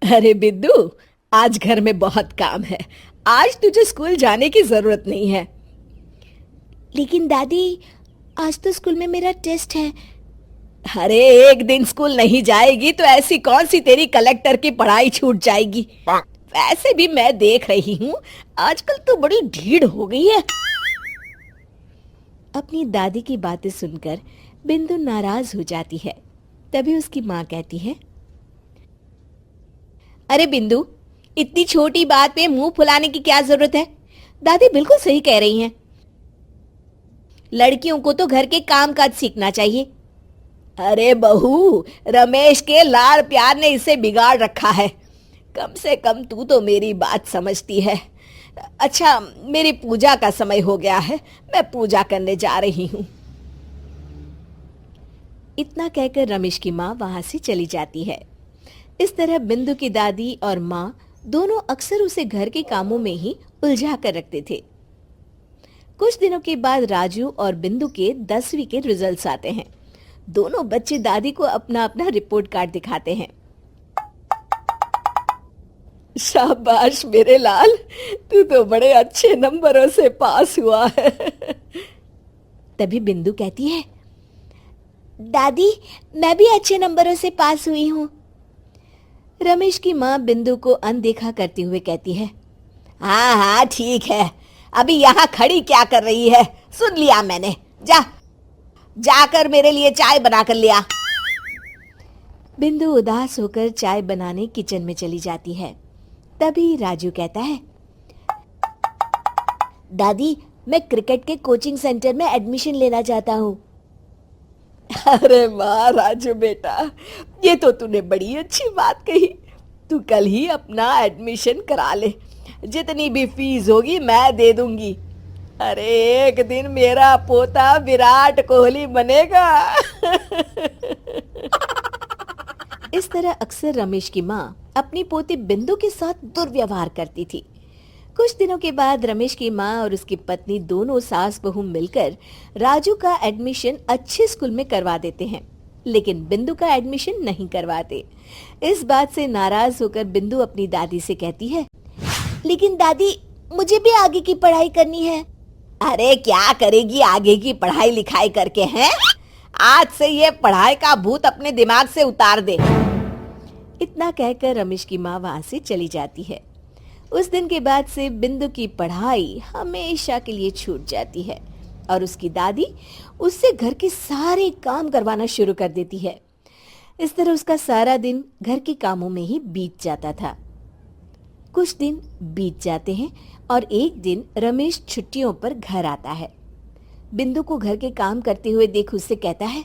अरे बिद्दू, आज घर में बहुत काम है। आज तुझे स्कूल जाने की जरूरत नहीं है। लेकिन दादी, आज तो स्कूल में मेरा टेस्ट है। अरे एक दिन स्कूल नहीं जाएगी तो ऐसी कौन सी तेरी कलेक्टर की पढ़ाई छूट जाएगी। वैसे भी मैं देख रही हूँ आजकल तो बड़ी ढीठ हो गई है। अपनी दादी की बातें सुनकर बिंदु नाराज हो जाती है। तभी उसकी माँ कहती है, अरे बिंदु, इतनी छोटी बात पे मुंह फुलाने की क्या जरूरत है। दादी बिल्कुल सही कह रही हैं। लड़कियों को तो घर के काम काज सीखना चाहिए। अरे बहू, रमेश के लाड़ प्यार ने इसे बिगाड़ रखा है। कम से कम तू तो मेरी बात समझती है। अच्छा, मेरी पूजा का समय हो गया है, मैं पूजा करने जा रही हूँ। इतना कहकर रमेश की माँ वहां से चली जाती है। इस तरह बिंदु की दादी और माँ दोनों अक्सर उसे घर के कामों में ही उलझा कर रखते थे। कुछ दिनों के बाद राजू और बिंदु के 10वीं के रिजल्ट्स आते हैं। दोनों बच्चे दादी को अपना अपना रिपोर्ट कार्ड दिखाते हैं। शाबाश मेरे लाल, तू तो बड़े अच्छे नंबरों से पास हुआ है। तभी बिंदु कहती है, दादी, मैं भी अच्छे नंबरों से पास हुई हूँ। रमेश की माँ बिंदु को अनदेखा करते हुए कहती है, हाँ हाँ ठीक है, अभी यहाँ खड़ी क्या कर रही है, सुन लिया मैंने। जा जाकर मेरे लिए चाय बना कर लिया। बिंदु उदास होकर चाय बनाने किचन में चली जाती है। तभी राजू कहता है, दादी, मैं क्रिकेट के कोचिंग सेंटर में एडमिशन लेना चाहता हूँ। अरे वाह राजू बेटा, ये तो तूने बड़ी अच्छी बात कही। तू कल ही अपना एडमिशन करा ले, जितनी भी फीस होगी मैं दे दूंगी। अरे एक दिन मेरा पोता विराट कोहली बनेगा। इस तरह अक्सर रमेश की माँ अपनी पोती बिंदु के साथ दुर्व्यवहार करती थी। कुछ दिनों के बाद रमेश की माँ और उसकी पत्नी दोनों सास बहू मिलकर राजू का एडमिशन अच्छे स्कूल में करवा देते हैं, लेकिन बिंदु का एडमिशन नहीं करवाते। इस बात से नाराज होकर बिंदु अपनी दादी से कहती है, लेकिन दादी, मुझे भी आगे की पढ़ाई करनी है। अरे क्या करेगी आगे की पढ़ाई लिखाई करके, हैं? आज से ये पढ़ाई का भूत अपने दिमाग से उतार दे। इतना कहकर रमेश की माँ वहां से चली जाती है। उस दिन के बाद से बिंदु की पढ़ाई हमेशा के लिए छूट जाती है और उसकी दादी उससे घर के सारे काम करवाना शुरू कर देती है। इस तरह उसका सारा दिन घर के कामों में ही बीत जाता था। कुछ दिन बीत जाते हैं और एक दिन रमेश छुट्टियों पर घर आता है। बिंदु को घर के काम करते हुए देख उससे कहता है,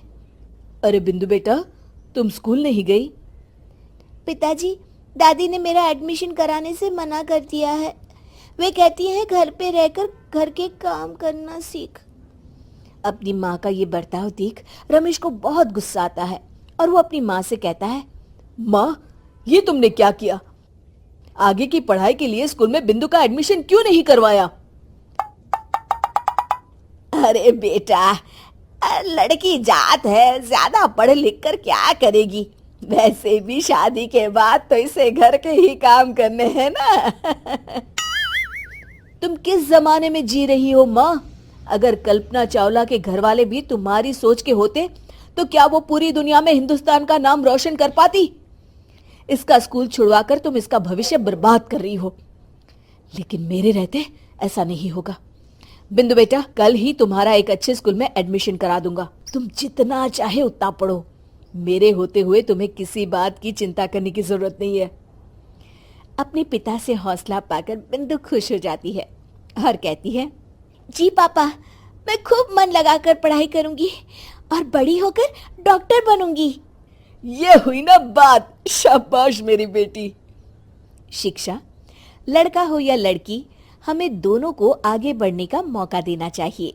अरे बिंदु बेटा, तुम स्कूल नहीं गई? पिताजी, दादी ने मेरा एडमिशन कराने से मना कर दिया है। वे कहती हैं घर पे रहकर घर के काम करना सीख। अपनी माँ का ये बर्ताव देख रमेश को बहुत गुस्सा आता है और वो अपनी माँ से कहता है, माँ, ये तुमने क्या किया? आगे की पढ़ाई के लिए स्कूल में बिंदु का एडमिशन क्यों नहीं करवाया? अरे बेटा, लड़की जात है, ज्यादा पढ़ लिख कर क्या करेगी? वैसे भी शादी के बाद तो इसे घर के ही काम करने हैं ना। तुम किस जमाने में जी रही हो माँ? अगर कल्पना चावला के घर वाले भी तुम्हारी सोच के होते तो क्या वो पूरी दुनिया में हिंदुस्तान का नाम रोशन कर पाती? इसका स्कूल छुड़वाकर तुम इसका भविष्य बर्बाद कर रही हो, लेकिन मेरे रहते ऐसा नहीं होगा। बिंदु बेटा, कल ही तुम्हारा एक अच्छे स्कूल में एडमिशन करा दूंगा। तुम जितना चाहे उतना पढ़ो। मेरे होते हुए तुम्हें किसी बात की चिंता करने की जरूरत नहीं है। अपने पिता से हौसला पाकर बिंदु खुश हो जाती है और कहती है, जी पापा, मैं खूब मन लगाकर पढ़ाई करूंगी और बड़ी होकर डॉक्टर बनूंगी। ये हुई ना बात, शाबाश मेरी बेटी। शिक्षा, लड़का हो या लड़की, हमें दोनों को आगे बढ़ने का मौका देना चाहिए।